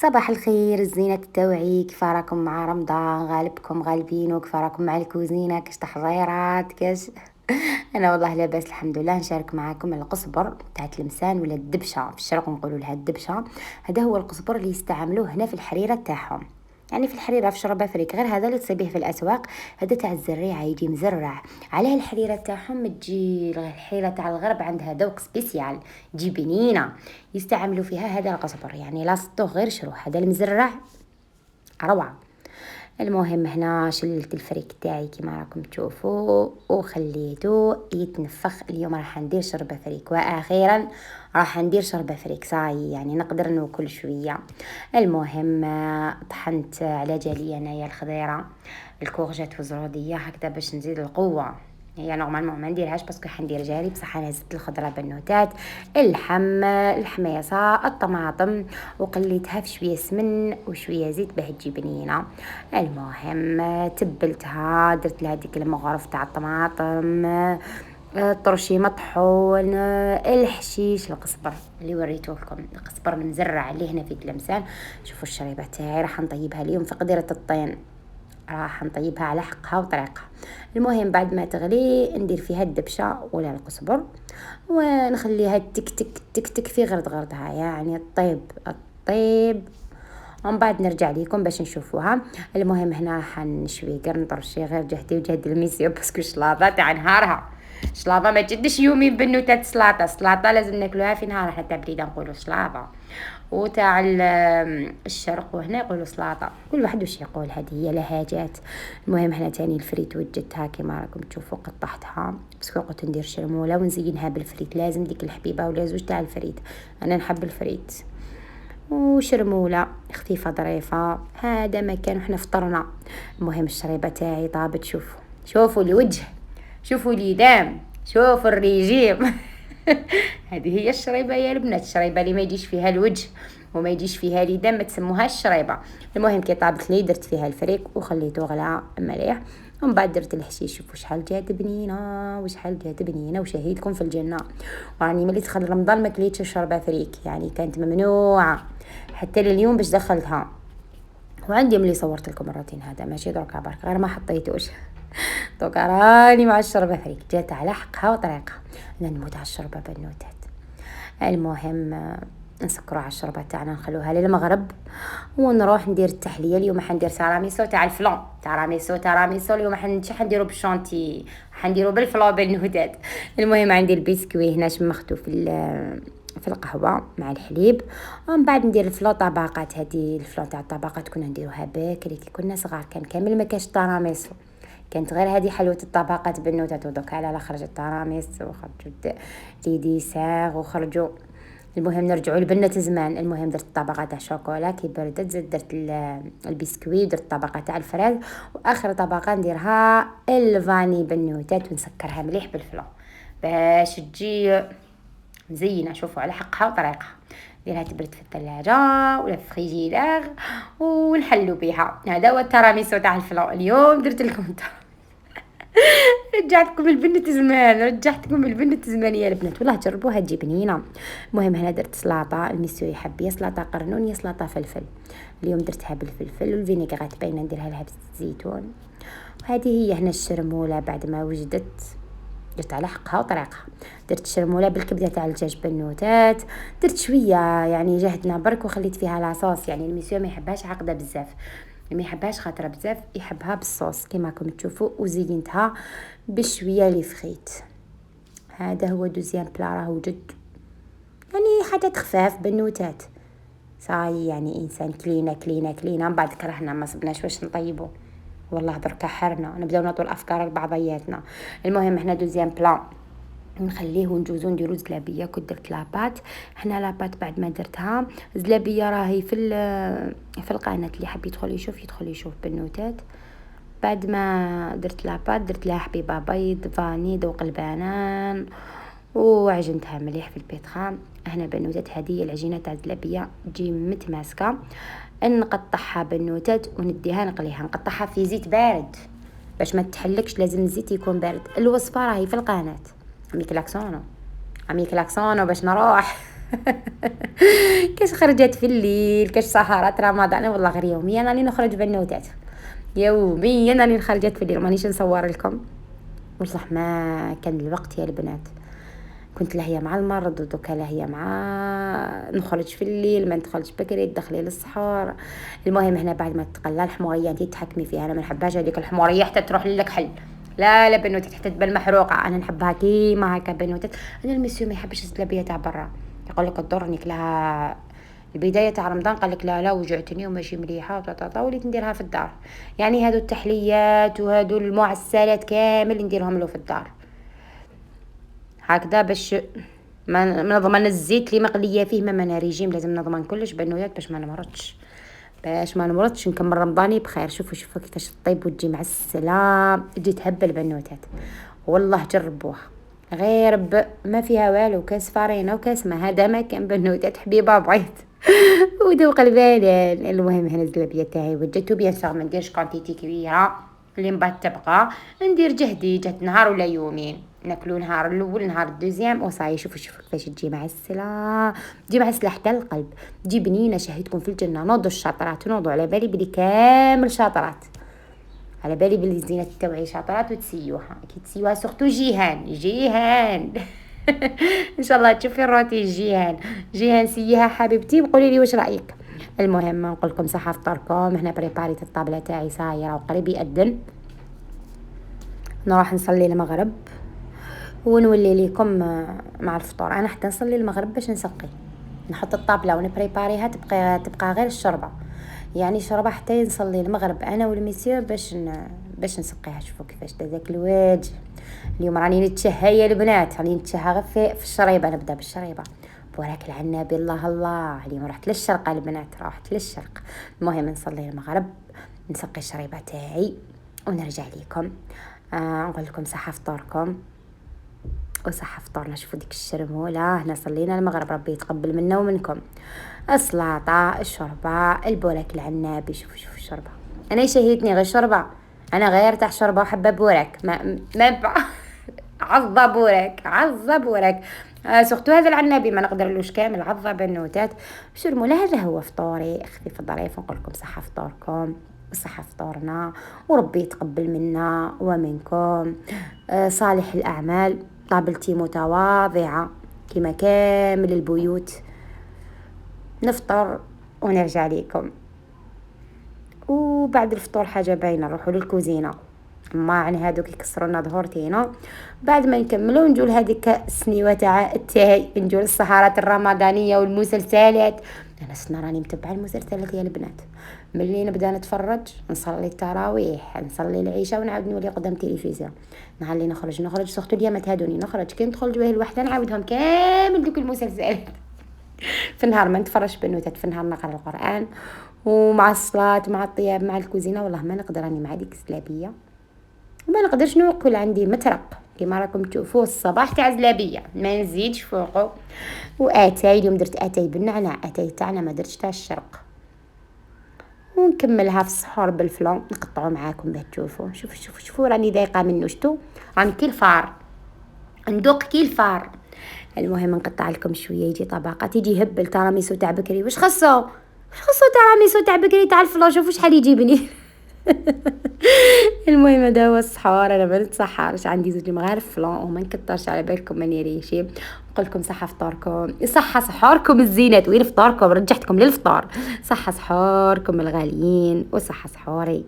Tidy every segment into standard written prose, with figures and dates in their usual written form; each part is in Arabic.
صباح الخير الزينة التوعي، كيف راكم مع رمضان؟ غالبكم غالبين، وكيف راكم مع الكوزينة؟ كاش تحضيرات كاش؟ انا والله لاباس الحمد لله. نشارك معاكم القزبر تاع تلمسان ولا الدبشه، في الشرق نقولوا لها الدبشه. هذا هو القزبر اللي يستعملوه هنا في الحريره تاعهم، يعني في الحريره في شرب افريق، غير هذا اللي تصيبيه في الاسواق. هذا تاع الزريعه، يجي مزرع. عليه الحريره تاعهم تجي الحريره تاع الغرب عندها ذوق سبيسيال، تجي بنينه. يستعملوا فيها هذا القزبر، يعني لا سطوه غير شروح، هذا المزرع روعه. المهم هنا شلت الفريك تاعي كما راكم تشوفوا وخليته يتنفخ. اليوم راح ندير شربة فريك، واخيرا راح ندير شربة فريك صاي، يعني نقدر ناكل شويه. المهم طحنت على جاليه انايا الخضيره، الكورجات والزروديه هكذا باش نزيد القوه. هي نورمالمون ما نديرهاش باسكو حندير جاري، بصح انا زدت الخضره بنوتات، اللحم، الحميصه، الطماطم، وقليتها في شويه سمن وشويه زيت باه تجي بنينه. المهم تبلتها، درت لها ديك المغرف تاع الطماطم، طرشي مطحون، الحشيش، القزبر اللي وريته لكم، القزبر المزرع اللي هنا في تلمسان. شوفوا الشريبه تاعي راح نطيبها اليوم في قديره الطين، راح نطيبها على حقها وطريقها. المهم بعد ما تغلي ندير فيها الدبشه ولا القزبر، ونخليها تك تك تك تك في غردها، يعني الطيب ومن بعد نرجع لكم باش نشوفوها. المهم هنا حنشوي قرنطرشي غير جهدي وجهد الميسيو، باسكو شلاضه تاع نهارها. شلاضه ما تجدش يومين بنوتات سلاطه لازم ناكلوها في نهارها، حتى بليده نقولوا شلاضه، وتاع الشرق وهنا يقولوا سلاطه، كل واحد وش يقول، هذه هي لهجات. المهم هنا تاني الفريت وجدتها كما راكم تشوفوا، قطعتها بس قلت ندير شرموله ونزينها بالفريت، لازم ديك الحبيبه ولا زوج تاع الفريت، انا نحب الفريت. وشرموله خفيفه ظريفه، هذا ما كان وحنا فطرنا. المهم الشريبه تاعي طابت، شوفوا الوجه، شوفوا اليدام، شوفوا الريجيم. هذه هي الشريبه يا البنات، الشريبه اللي ما يجيش فيها الوجه وما يجيش فيها اليدام ما تسموهاش شريبه. المهم كي طابت لي درت فيها الفريك وخليته غلا مليح، ومن بعد درت الحشيش. شوفوا شحال جات بنينه وشحال جات بنينه، وشهيدكم في الجنه. راني ملي دخل رمضان ما كليتش الشربه فريك، يعني كانت ممنوعه حتى لليوم باش دخلتها. وعندي ملي صورت لكم الروتين هذا ماشي دركا برك، غير ما حطيتوش. دوكا راني مع الشربة فريك، جات على حقها وطريقها. انا نموت على الشربة بنوتات. المهم نسكروا على الشربة تاعنا، نخلوها للمغرب ونروح ندير التحليه. اليوم حندير سيراميسو تاع الفلان، تراميسو اليوم حنديرو بالشونتي، حنديرو بالفلان بنوتات. المهم عندي البسكوي هنا شمختو في القهوه مع الحليب، ومن بعد ندير الفلو طبقات. هذه الفلو تاع الطبقات كنا نديروها بكري كي كنا صغار، كان كامل ما كاش طراميسو، كانت غير هذه حلوه الطبقات بنوتات. ودوك على خرجت الطراميسو وخرجوا لي ديسير وخرجوا. المهم نرجعوا لبنة زمان. المهم درت الطبقه تاع الشوكولا كي بردت، زدت درت البسكويت، درت الطبقه تاع الفراز، واخر طبقه نديرها الفاني بنوتات، ونسكرها مليح بالفلو باش تجي مزينه. شوفوا على حقها وطريقها، ديرها تبرد في الثلاجه ولا في الفريجيدير ونحلوا بها. هذا هو التراميسو تاع الفلو. اليوم درت لكم رجعتكم البنت زمان يا البنات، والله جربوها تجي بنينه. المهم هنا درت سلطه، الميسيو يحب يا سلطه قرنون يا سلطه فلفل. اليوم درتها بالفلفل والفينيغرات باينه نديرها لها بالزيتون. وهذه هي هنا الشرموله بعد ما وجدت، درت على حقها وطريقها. درت شرموله بالكبده تاع الدجاج بنوتات، درت شويه يعني جهدنا برك وخليت فيها لاصوص، يعني الميسيو ما يحبهاش عقده بزاف، ما يحبهاش خاطره بزاف، يحبها بالصوص كما راكم تشوفوا. وزينتها بشويه لي فريت. هذا هو دوزيام بلا راهو جد، يعني حاجات خفاف بنوتات صاي، يعني انسان كلينا من بعد كرهنا ما صبناش واش نطيبو، والله دركا حرنا نبداو نعطوا الافكار لبعضياتنا. المهم احنا دوزيام بلا نخليه ونجوزو نديرو زلابيه. كنت درت لاباط، حنا لاباط بعد ما درتها زلابيه راهي في القناه، اللي حاب يدخل يشوف بنوتات. بعد ما درت لاباط درت لها حبيبه بيض، فاني، ذوق البنان، وعجنتها مليح في البيتخام. هنا بنوتات هذه العجينه تاع الزلابيه تجي متماسكه. نقطعها بنوتات ونديها نقليها، نقطعها في زيت بارد باش ما تحلكش، لازم الزيت يكون بارد. الوصفه راهي في القناه. عمي كلاكسونو باش نروح. كاش خرجت في الليل، كاش سهرات رمضان، والله غير يوميا راني نخرج بنوتات، يوميا راني خرجت في الليل، مانيش نصور لكم، والله ما كان الوقت يا البنات، كنت لاهيه مع المرض ودوكا لاهيه مع نخرج في الليل، ما ندخلش بكري تدخلي للسحور. المهم هنا بعد ما تقلى الحموريه انت تحكمي فيها، انا ما نحبهاش هذيك الحموريه حتى تروح لك حل، لا لا بنوتي حتى تبان محروقه، انا نحبها كيما هكا بنوتي. انا المسيو ما يحبش الزلابيه تاع برا، يقول لك تضرني كلها البداية تاع رمضان، قال لك لا لا وجعتني وماشي مليحة وطاطا، وليت نديرها في الدار. يعني هادو التحليات وهادو المعسلات كامل نديرهم له في الدار هكذا، باش ما نضمن الزيت اللي مقليه فيه، ما انا ريجيم لازم نضمن كلش بنويات باش ما نمرضش، نكمل رمضاني بخير. شوفوا كيفاش الطيب وتجي مع السلام، تجي تهبل بنوتات، والله جربوها غير ما فيها والو، كاس فارينة وكاس ما، هذا ما كان بنوتات حبيبه بعيط وذوق البلال. المهم هنا الزلابيه تاعي وجدت بيان سور ما نديرش كونتيتي كبيره، اللي من بعد تبقى ندير جهدي جهد نهار ولا يومين، ناكلو نهار الاول نهار الدوزيام وصاي. شوفوا كيفاش تجي مع السلا، تجي مع السلا حتى القلب، تجي بنينه. شهيتكم في الجنه نوضوا الشاطرات، نوضوا على بالي بلي كامل شاطرات، على بالي بلي زينة التوعية شاطرات وتسيوها، كي تسيوها سورتو جيهان ان شاء الله تشوفي الروتي جيهان سيها حبيبتي وقولي لي واش رايك. المهم نقول لكم صحه فطوركم، هنا بريباريت الطابله تاعي صايره وقريب يأذن، نروح نصلي المغرب ونولي لكم مع الفطور. انا حتى نصلي المغرب باش نسقي، نحط الطابله ونبريباريها، تبقى غير الشربه، يعني شربه حتى نصلي المغرب انا والمسيو باش نسقيها. شوفوا كيفاش داك الوجه. اليوم راني نتشهى يا البنات، راني نتشهى غير في الشريبه، نبدا بالشريبه بوراك العنابي. الله الله، اليوم رحت للشرق البنات، رحت للشرق. المهم نصلي المغرب، نسقي الشريبه تاعي ونرجع لكم. نقول لكم صحه فطوركم وصحة فطورنا. شوفوا ديك الشرمولة، هنا صلينا المغرب، ربي يتقبل منا ومنكم. السلاطة، الشوربة، البوراك العنابي. شوفوا الشوربة، انا شهيتني غير شوربة، انا غير تاع شوربة وحبة بوراك ما عضة بوراك سورتو هذا العنابي ما نقدرلوش كامل، عضة بنوتات. شرمولة هذا هو فطوري خفيف ظريف، نقول لكم صحة فطوركم وصحة فطورنا، وربي يتقبل منا ومنكم صالح الأعمال. طابلتي متواضعة كما كامل البيوت، نفطر ونرجع لكم، وبعد الفطور حاجة باينة نروحوا للكوزينة، ما عن هادوك يكسروا لنا ظهورتينا. بعد ما نكملوا نجول هذيك السنيوة تاع التاي، نجول السهرات الرمضانية والمسلسلات. انا سنة راني متبعه المسلسلات يا البنات، ملي نبدا نتفرج نصلي التراويح، نصلي العشاء ونعاود نولي قدام التلفزيون. نهار اللي نخرج سورتو اليامات هادوني نخرج، كي ندخل جويه الوحده نعاودهم كامل دوك المسلسلات. في النهار ما نتفرج بنوتات، في النهار نقرا القران، ومع الصلاه مع الطياب مع الكوزينه. والله ما نقدر راني مع ديك الزلابيه، وما نقدرش ناكل، عندي مترق كيما راكم تشوفوا الصباح تاع زلابيه ما نزيدش فوقه. واتاي اليوم درت اتاي بالنعناع، اتاي تاعنا ما درتش تاع الشرق. ونكملها في السحور بالفلان، نقطعه معاكم باش تشوفوا. شوفوا راني ضايقه منه، شتو راني كي الفار، ندوق كي الفار. المهم نقطع لكم شويه، يجي طبقات، يجي هبل تراميسو تاع بكري. واش خصو تراميسو تاع بكري تاع الفلان؟ شوفوا شحال يجيبني. المهم هذا هو السحور، انا ما نتسحرش، عندي زوج مغارب فلان وما نكترش على بالكم ماني ريشي. نقول لكم صحه فطوركم، صحه سحوركم الزينات، وين فطوركم رجعتكم للفطور. صحه سحوركم الغاليين وصحه سحوري،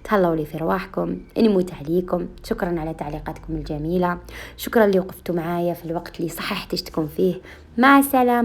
تهلاو لي في رواحكم، نموت عليكم. شكرا على تعليقاتكم الجميله، شكرا اللي وقفتوا معايا في الوقت اللي صح احتجتكم فيه. مع السلامه.